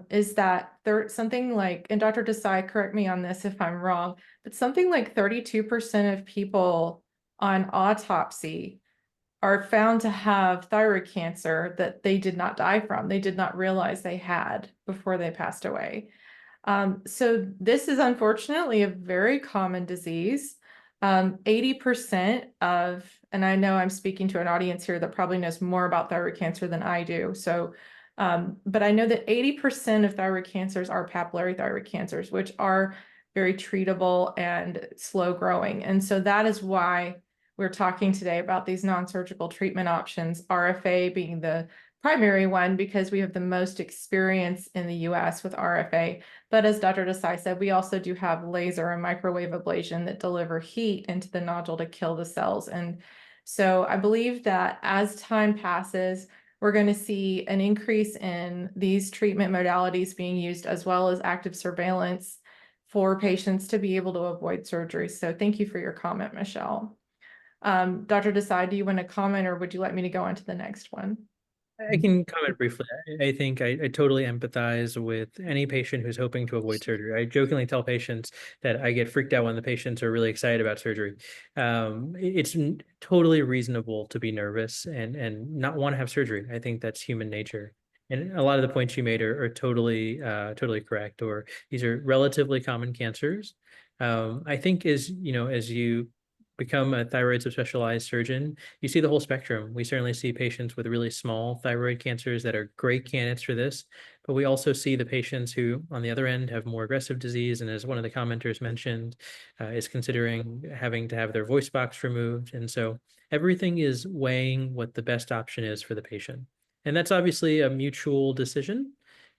is that there's something like, and Dr. Desai, correct me on this if I'm wrong, but something like 32% of people on autopsy are found to have thyroid cancer that they did not die from. They did not realize they had before they passed away. So this is unfortunately a very common disease. 80% of, and I know I'm speaking to an audience here that probably knows more about thyroid cancer than I do. So, but I know that 80% of thyroid cancers are papillary thyroid cancers, which are very treatable and slow growing. And so that is why we're talking today about these non-surgical treatment options, RFA being the primary one because we have the most experience in the US with RFA. But as Dr. Desai said, we also do have laser and microwave ablation that deliver heat into the nodule to kill the cells. And so I believe that as time passes, we're going to see an increase in these treatment modalities being used as well as active surveillance for patients to be able to avoid surgery. So thank you for your comment, Michelle. Dr. Desai, do you want to comment or would you like me to go on to the next one? I can comment briefly. I think I totally empathize with any patient who's hoping to avoid surgery. I jokingly tell patients that I get freaked out when the patients are really excited about surgery. It's totally reasonable to be nervous and not want to have surgery. I think that's human nature. And a lot of the points you made are totally correct, or these are relatively common cancers. I think as you become a thyroid subspecialized surgeon, you see the whole spectrum. We certainly see patients with really small thyroid cancers that are great candidates for this, but we also see the patients who, on the other end, have more aggressive disease, and as one of the commenters mentioned, is considering having to have their voice box removed. And so everything is weighing what the best option is for the patient. And that's obviously a mutual decision.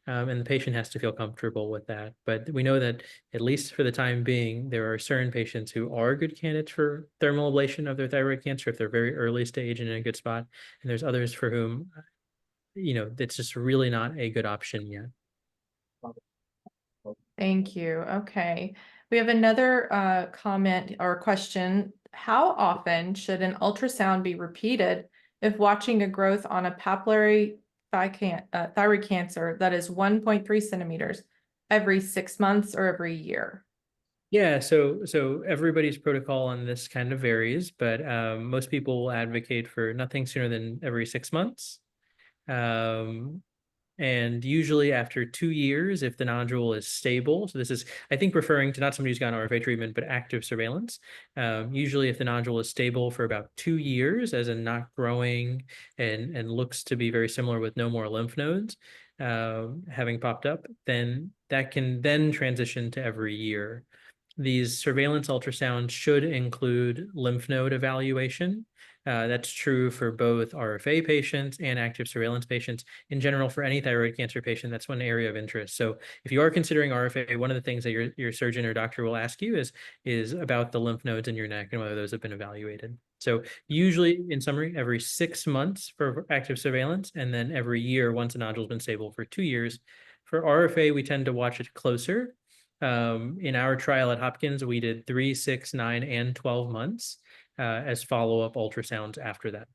And the patient has to feel comfortable with that. But we know that, at least for the time being, there are certain patients who are good candidates for thermal ablation of their thyroid cancer if they're very early stage and in a good spot. And there's others for whom, it's just really not a good option yet. Thank you. Okay. We have another comment or question. How often should an ultrasound be repeated if watching a growth on a papillary thyroid cancer that is 1.3 centimeters every 6 months or every year? Yeah, so everybody's protocol on this kind of varies, but most people will advocate for nothing sooner than every 6 months. And usually after 2 years, if the nodule is stable, so this is, I think, referring to not somebody who's gone RFA treatment, but active surveillance. Usually if the nodule is stable for about 2 years, as in not growing and looks to be very similar with no more lymph nodes having popped up, then that can then transition to every year. These surveillance ultrasounds should include lymph node evaluation. That's true for both RFA patients and active surveillance patients. In general, for any thyroid cancer patient, that's one area of interest. So if you are considering RFA, one of the things that your surgeon or doctor will ask you is about the lymph nodes in your neck and whether those have been evaluated. So usually, in summary, every 6 months for active surveillance, and then every year once a nodule's been stable for 2 years. For RFA, we tend to watch it closer. In our trial at Hopkins, we did 3, 6, 9, and 12 months as follow-up ultrasounds after that.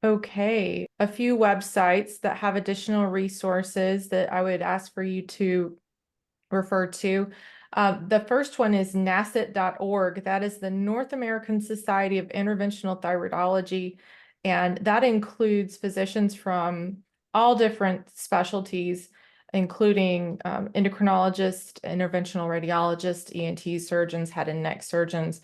Okay, a few websites that have additional resources that I would ask for you to refer to. The first one is NASIT.org. That is the North American Society of Interventional Thyroidology, and that includes physicians from all different specialties, including endocrinologists, interventional radiologists, ENT surgeons, head and neck surgeons,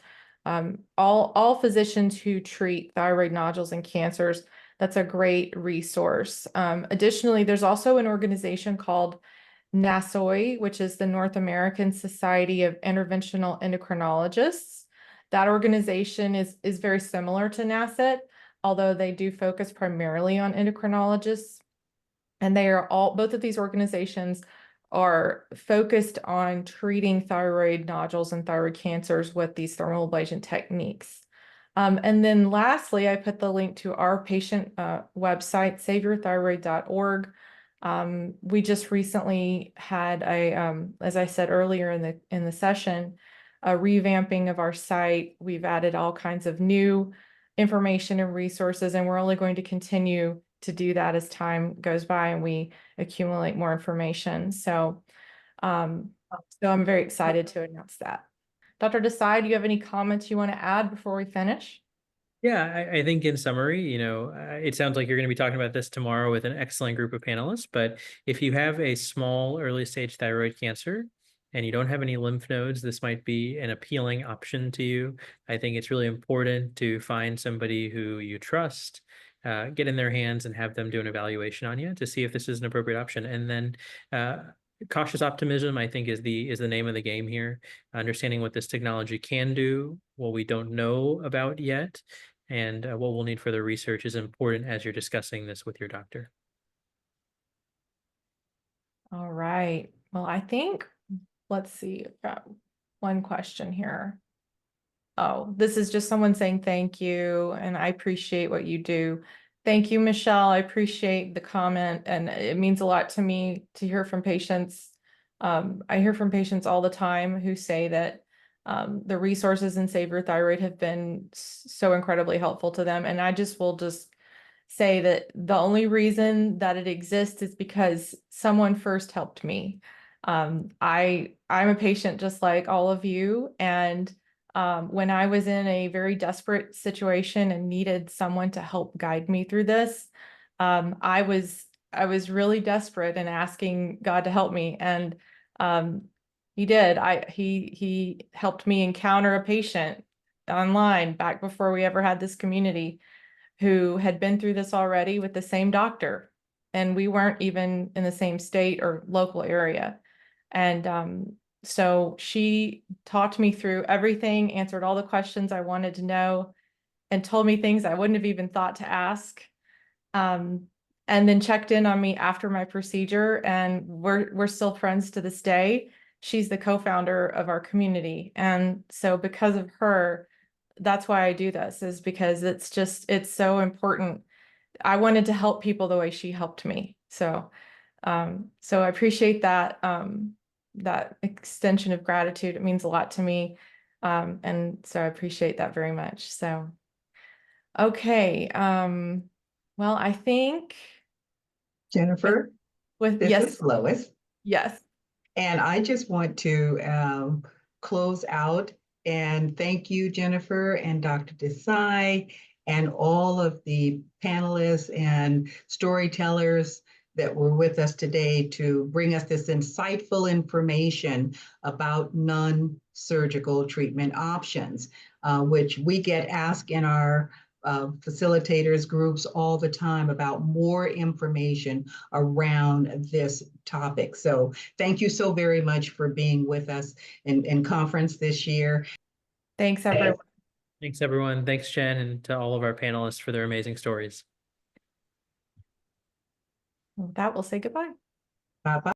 all physicians who treat thyroid nodules and cancers. That's a great resource. Additionally, there's also an organization called NASOI, which is the North American Society of Interventional Endocrinologists. That organization is very similar to NASIT, although they do focus primarily on endocrinologists. And they are both of these organizations are focused on treating thyroid nodules and thyroid cancers with these thermal ablation techniques. And then lastly, I put the link to our patient website, saveyourthyroid.org. We just recently had as I said earlier in the session, a revamping of our site. We've added all kinds of new information and resources, and we're only going to continue to do that as time goes by and we accumulate more information. So I'm very excited to announce that. Dr. Desai, do you have any comments you want to add before we finish? Yeah, I think in summary, it sounds like you're going to be talking about this tomorrow with an excellent group of panelists. But if you have a small early stage thyroid cancer, and you don't have any lymph nodes, this might be an appealing option to you. I think it's really important to find somebody who you trust, get in their hands and have them do an evaluation on you to see if this is an appropriate option. And then cautious optimism, I think, is the name of the game here. Understanding what this technology can do, what we don't know about yet, and what we'll need further research is important as you're discussing this with your doctor. All right. Well, I think, let's see, I've got one question here. Oh, this is just someone saying thank you, and I appreciate what you do. Thank you, Michelle. I appreciate the comment, and it means a lot to me to hear from patients. I hear from patients all the time who say that the resources in Save Your Thyroid have been so incredibly helpful to them. And I will just say that the only reason that it exists is because someone first helped me. I'm a patient just like all of you, and when I was in a very desperate situation and needed someone to help guide me through this, I was really desperate and asking God to help me, and he did. He helped me encounter a patient online back before we ever had this community who had been through this already with the same doctor, and we weren't even in the same state or local area. And so she talked me through everything, answered all the questions I wanted to know, and told me things I wouldn't have even thought to ask. And then checked in on me after my procedure, and we're still friends to this day. She's the co-founder of our community. And so because of her, that's why I do this, is because it's so important. I wanted to help people the way she helped me. So I appreciate that, that extension of gratitude. It means a lot to me. And so I appreciate that very much. So, okay. Well, I think Jennifer, this yes, is Lois. yes. And I just want to close out and thank you, Jennifer and Dr. Desai, and all of the panelists and storytellers that were with us today to bring us this insightful information about non-surgical treatment options, which we get asked in our facilitators groups all the time about more information around this topic. So thank you so very much for being with us in conference this year. Thanks, everyone. Thanks, everyone. Thanks, Jen, and to all of our panelists for their amazing stories. With that, we'll say goodbye. Bye-bye.